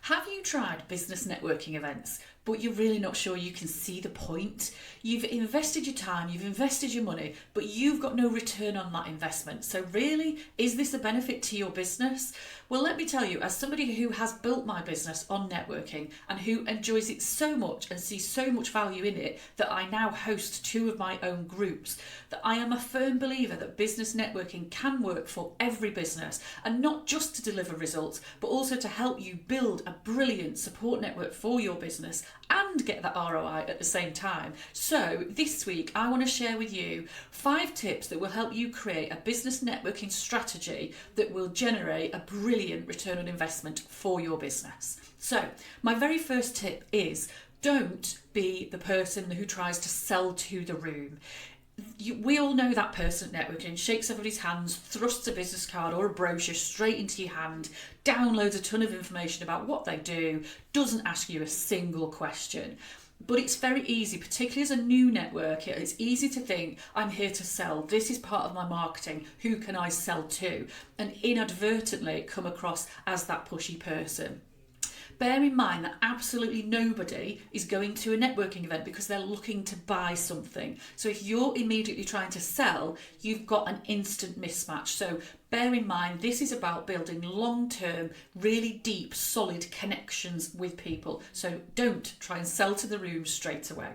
Have you tried business networking events, but you're really not sure you can see the point? You've invested your time, you've invested your money, but you've got no return on that investment. So really, is this a benefit to your business? Well, let me tell you, as somebody who has built my business on networking and who enjoys it so much and sees so much value in it that I now host two of my own groups, that I am a firm believer that business networking can work for every business, and not just to deliver results, but also to help you build a brilliant support network for your business and get that ROI at the same time. So this week I want to share with you 5 tips that will help you create a business networking strategy that will generate a brilliant return on investment for your business. So my very first tip is, don't be the person who tries to sell to the room. We all know that person at networking shakes everybody's hands, thrusts a business card or a brochure straight into your hand, downloads a ton of information about what they do, doesn't ask you a single question. But it's very easy, particularly as a new networker, it's easy to think, I'm here to sell, this is part of my marketing, who can I sell to? And inadvertently come across as that pushy person. Bear in mind that absolutely nobody is going to a networking event because they're looking to buy something. So if you're immediately trying to sell, you've got an instant mismatch. So bear in mind, this is about building long-term, really deep, solid connections with people. So don't try and sell to the room straight away.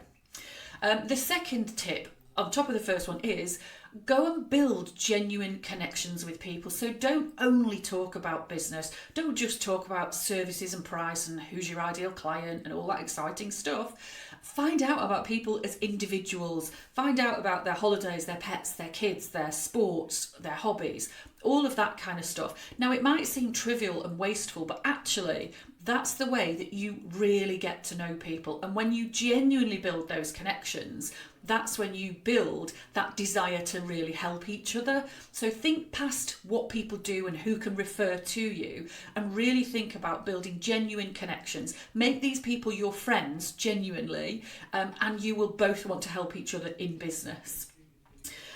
The second tip, on top of the first one, is go and build genuine connections with people. So don't only talk about business. Don't just talk about services and price and who's your ideal client and all that exciting stuff. Find out about people as individuals. Find out about their holidays, their pets, their kids, their sports, their hobbies, all of that kind of stuff. Now, it might seem trivial and wasteful, but actually that's the way that you really get to know people. And when you genuinely build those connections, that's when you build that desire to really help each other. So think past what people do and who can refer to you, and really think about building genuine connections. Make these people your friends genuinely, and you will both want to help each other in business.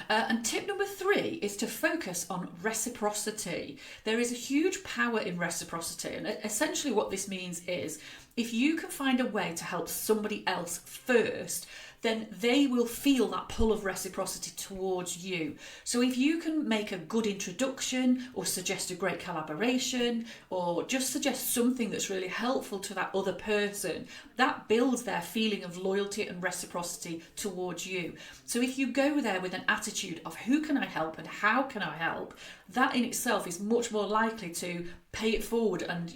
And tip number 3 is to focus on reciprocity. There is a huge power in reciprocity, and essentially what this means is, if you can find a way to help somebody else first, then they will feel that pull of reciprocity towards you. So if you can make a good introduction, or suggest a great collaboration, or just suggest something that's really helpful to that other person, that builds their feeling of loyalty and reciprocity towards you. So if you go there with an attitude of who can I help and how can I help, that in itself is much more likely to pay it forward and,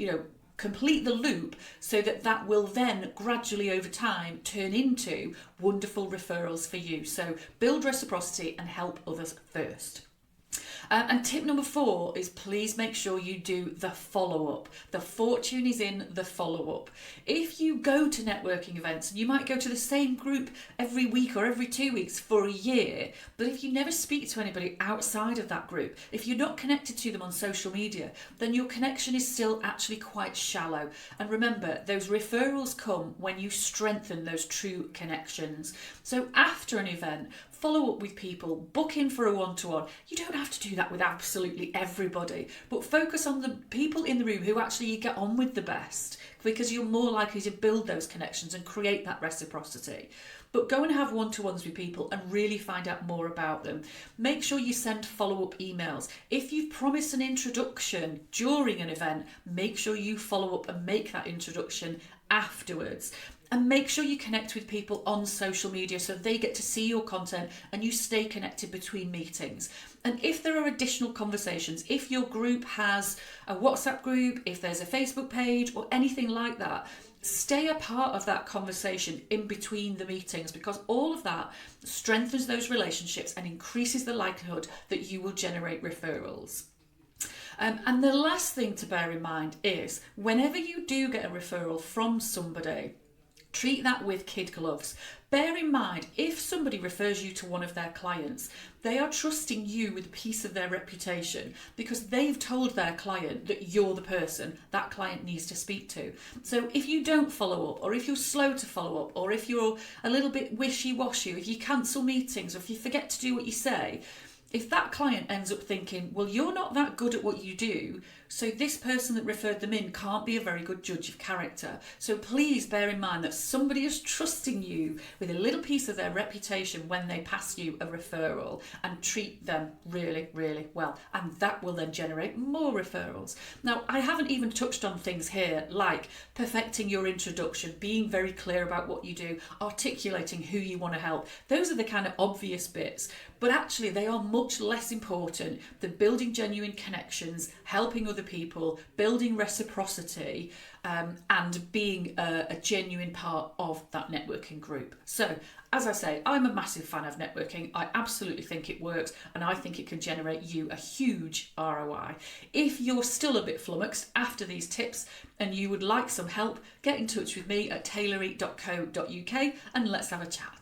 complete the loop, so that will then gradually over time turn into wonderful referrals for you. So build reciprocity and help others first. And tip number 4 is, please make sure you do the follow-up. The fortune is in the follow-up. If you go to networking events, and you might go to the same group every week or every 2 weeks for a year, but if you never speak to anybody outside of that group, if you're not connected to them on social media, then your connection is still actually quite shallow. And remember, those referrals come when you strengthen those true connections. So after an event, follow up with people, book in for a one-to-one. You don't have to do that with absolutely everybody, but focus on the people in the room who actually you get on with the best, because you're more likely to build those connections and create that reciprocity. But go and have one-to-ones with people and really find out more about them. Make sure you send follow-up emails. If you've promised an introduction during an event, make sure you follow up and make that introduction afterwards. And make sure you connect with people on social media so they get to see your content and you stay connected between meetings. And if there are additional conversations, if your group has a WhatsApp group, if there's a Facebook page or anything like that, stay a part of that conversation in between the meetings, because all of that strengthens those relationships and increases the likelihood that you will generate referrals. And the last thing to bear in mind is, whenever you do get a referral from somebody, treat that with kid gloves. Bear in mind, if somebody refers you to one of their clients, they are trusting you with a piece of their reputation because they've told their client that you're the person that client needs to speak to. So if you don't follow up, or if you're slow to follow up, or if you're a little bit wishy-washy, if you cancel meetings, or if you forget to do what you say, if that client ends up thinking, well, you're not that good at what you do, So this person that referred them in can't be a very good judge of character. So please bear in mind that somebody is trusting you with a little piece of their reputation when they pass you a referral, and treat them really, really well. And that will then generate more referrals. Now, I haven't even touched on things here like perfecting your introduction, being very clear about what you do, articulating who you want to help. Those are the kind of obvious bits, but actually they are much less important than building genuine connections, helping other people, building reciprocity, and being a genuine part of that networking group. So, as I say, I'm a massive fan of networking. I absolutely think it works, and I think it can generate you a huge ROI. If you're still a bit flummoxed after these tips and you would like some help, get in touch with me at tailory.co.uk and let's have a chat.